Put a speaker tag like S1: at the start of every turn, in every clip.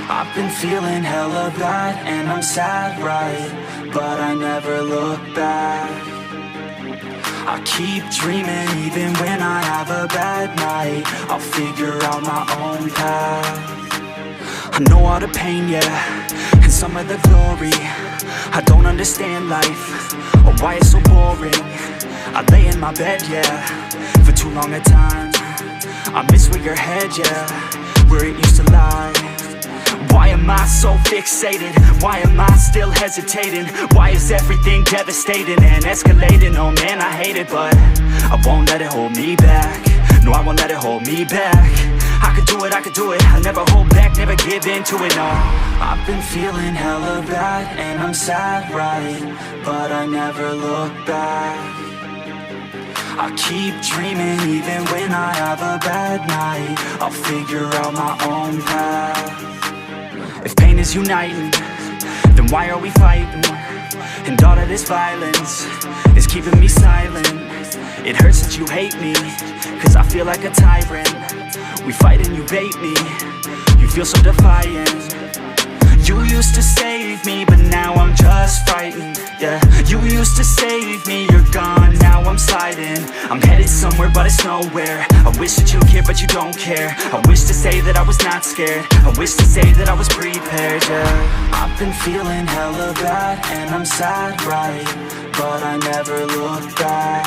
S1: I've been feeling hella bad and I'm sad, right? But I never look back. I keep dreaming even when I have a bad night. I'll figure out my own path. I know all the pain, yeah, and some of the glory. I don't understand life, or why it's so boring. I lay in my bed, yeah, for too long a time. I miss where your head, yeah, where it used to lie. Why am I so fixated? Why am I still hesitating? Why is everything devastating and escalating? Oh man, I hate it, but I won't let it hold me back. No, I won't let it hold me back. I could do it, I never hold back, never give in to it, no. I've been feeling hella bad and I'm sad, right? But I never look back. I keep dreaming even when I have a bad night. I'll figure out my own path. If pain is uniting, then why are we fighting? And all of this violence is keeping me silent. It hurts that you hate me, cause I feel like a tyrant. We fight and you bait me, you feel so defiant. You used to save me, but now I'm just frightened, yeah. You used to save me, you're gone, now I'm sliding. I'm headed somewhere, but it's nowhere. I wish that you cared, but you don't care. I wish to say that I was not scared. I wish to say that I was prepared, yeah. I've been feeling hella bad, and I'm sad, right? But I never look back.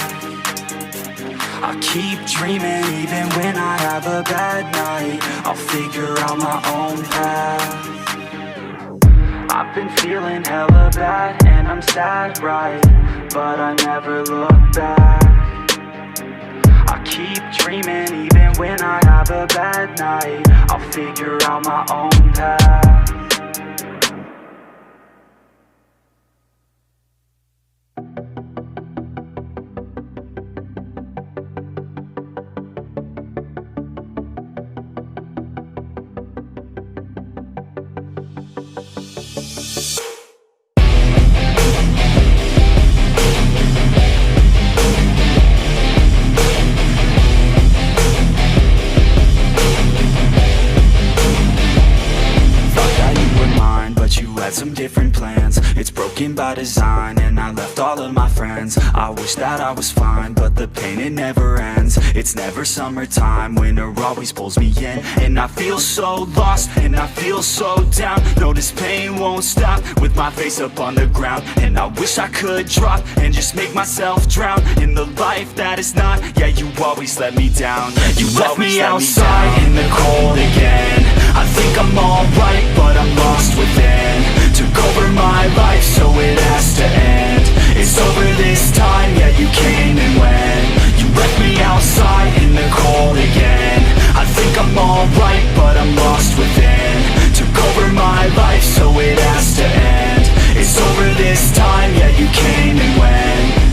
S1: I keep dreaming even when I have a bad night. I'll figure out my own path. I've been feeling hella bad and I'm sad, right? But I never look back. I keep dreaming even when I have a bad night. I'll figure out my own path. Some different plans, it's broken by design, and I left all of my friends. I wish that I was fine, but the pain, it never ends. It's never summertime, winter always pulls me in, and I feel so lost, and I feel so down. No, this pain won't stop, with my face up on the ground. And I wish I could drop, and just make myself drown in the life that is not. Yeah, you always let me down. You left me outside in the cold again. I think I'm alright, but I'm lost within. Took over my life, so it has to end. It's over this time, yeah, you came and went. You left me outside in the cold again. I think I'm alright, but I'm lost within. Took over my life, so it has to end. It's over this time, yeah, you came and went.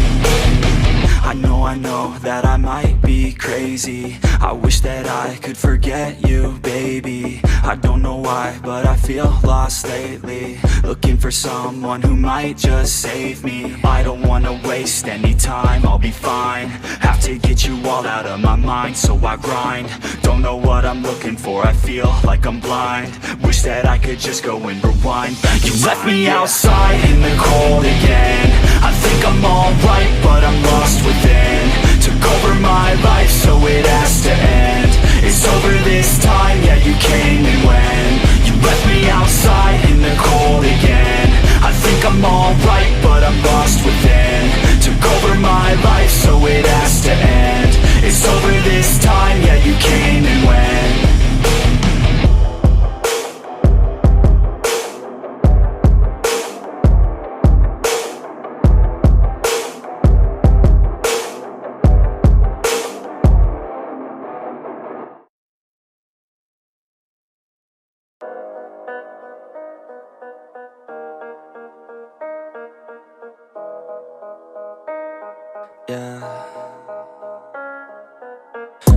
S1: I know that I might be crazy. I wish that I could forget you, baby. I don't know why, but I feel lost lately. Looking for someone who might just save me. I don't wanna waste any time, I'll be fine. Have to get you all out of my mind, so I grind. Don't know what I'm looking for, I feel like I'm blind. Wish that I could just go and rewind. You left me outside in the cold again. I think I'm alright, but I'm lost within. Took over my life, so it has to end. It's over this time, yeah, you came and went. You left me outside in the cold again. I think I'm alright, but I'm lost within. Took over my life, so it has to end. It's over this time, yeah, you came and went. Yeah.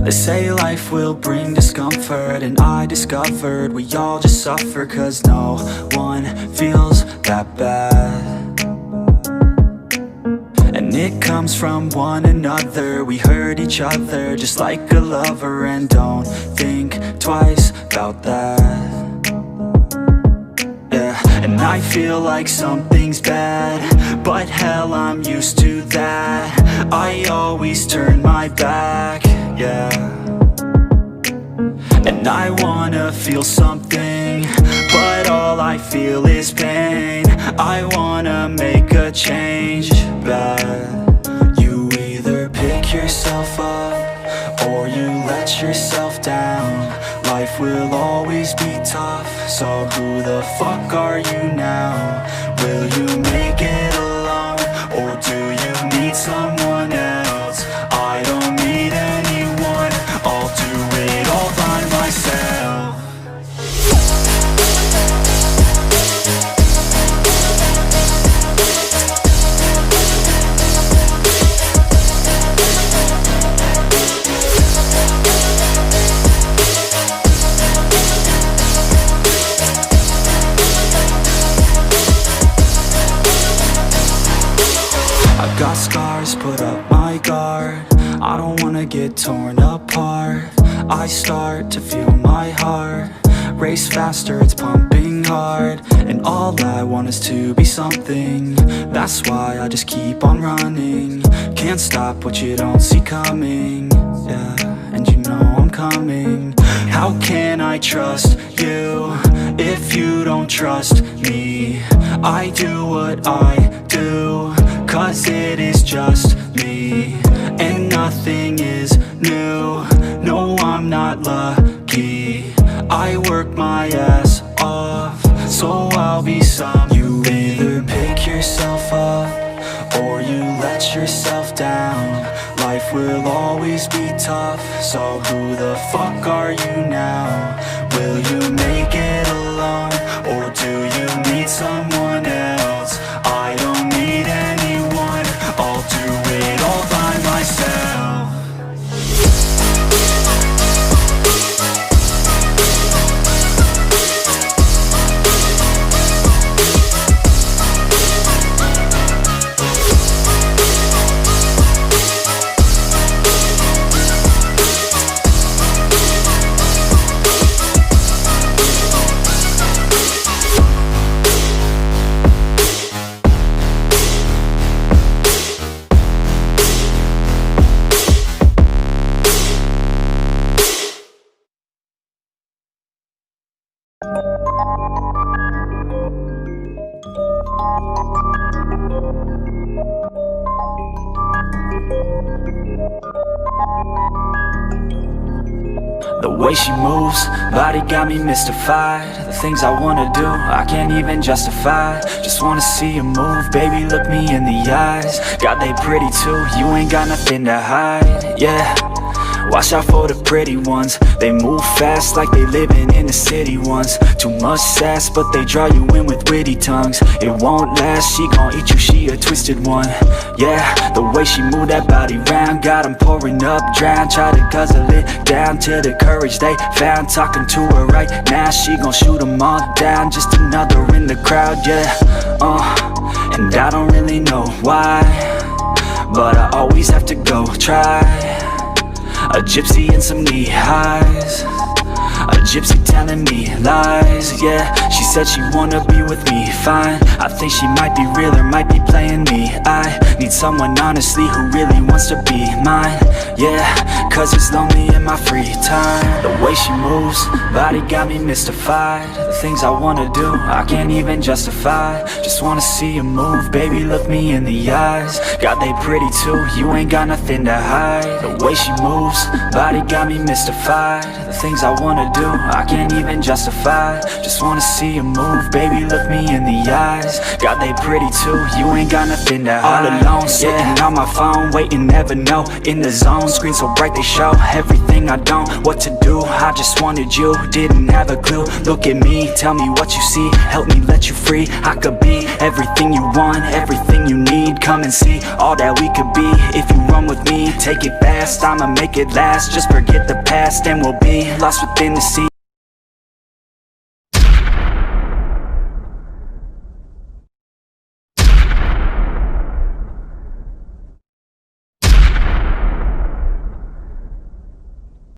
S1: They say life will bring discomfort, and I discovered we all just suffer, cause no one feels that bad. And it comes from one another. We hurt each other just like a lover, and don't think twice about that. I feel like something's bad, but hell, I'm used to that. I always turn my back, yeah. And I wanna feel something, but all I feel is pain. I wanna make a change, bad. You either pick yourself up, or you let yourself down. Life will always be tough, so who the fuck are you now? Will you make it alone, or do you need someone else? I don't need anyone, I'll do it all by myself. Got scars, put up my guard. I don't wanna get torn apart. I start to feel my heart race faster, it's pumping hard. And all I want is to be something. That's why I just keep on running. Can't stop what you don't see coming. Yeah, and you know I'm coming. How can I trust you if you don't trust me? I do what I do, 'cause it is just me, and nothing is new. No, I'm not lucky. I work my ass off, so I'll be some. You either pick yourself up, or you let yourself down. Life will always be tough, so who the fuck are you now? Will you make it alone, or do you need someone else? I don't need anyone, I'll do it all by myself. The way she moves, body got me mystified. The things I wanna do, I can't even justify. Just wanna see you move, baby, look me in the eyes. God, they pretty too, you ain't got nothing to hide, yeah. Watch out for the pretty ones. They move fast like they living in the city once. Too much sass, but they draw you in with witty tongues. It won't last, she gon' eat you, she a twisted one. Yeah, the way she move that body round, got 'em pouring up, drown. Try to guzzle it down to the courage they found. Talking to her right now, she gon' shoot 'em all down. Just another in the crowd, yeah. And I don't really know why, but I always have to go try. A gypsy in some knee highs, a gypsy telling me lies, yeah. She said she wanna be with me, fine. I think she might be real or might be playing me. I need someone honestly who really wants to be mine, yeah. 'Cause it's lonely in my free time. The way she moves, body got me mystified. The things I wanna do, I can't even justify. Just wanna see you move, baby, look me in the eyes. God, they pretty too, you ain't got nothing to hide. The way she moves, body got me mystified. The things I wanna do, I can't even justify. Just wanna see you move, baby, look me in the eyes. God, they pretty too, you ain't got nothing to hide. All alone, sitting on my phone, waiting, never know. In the zone, screen so bright they show everything I don't, what to do. I just wanted you, didn't have a clue. Look at me, tell me what you see, help me let you free. I could be everything you want, everything you need. Come and see all that we could be. If you run with me, take it fast, I'ma make it last. Just forget the past and we'll be lost within the sea.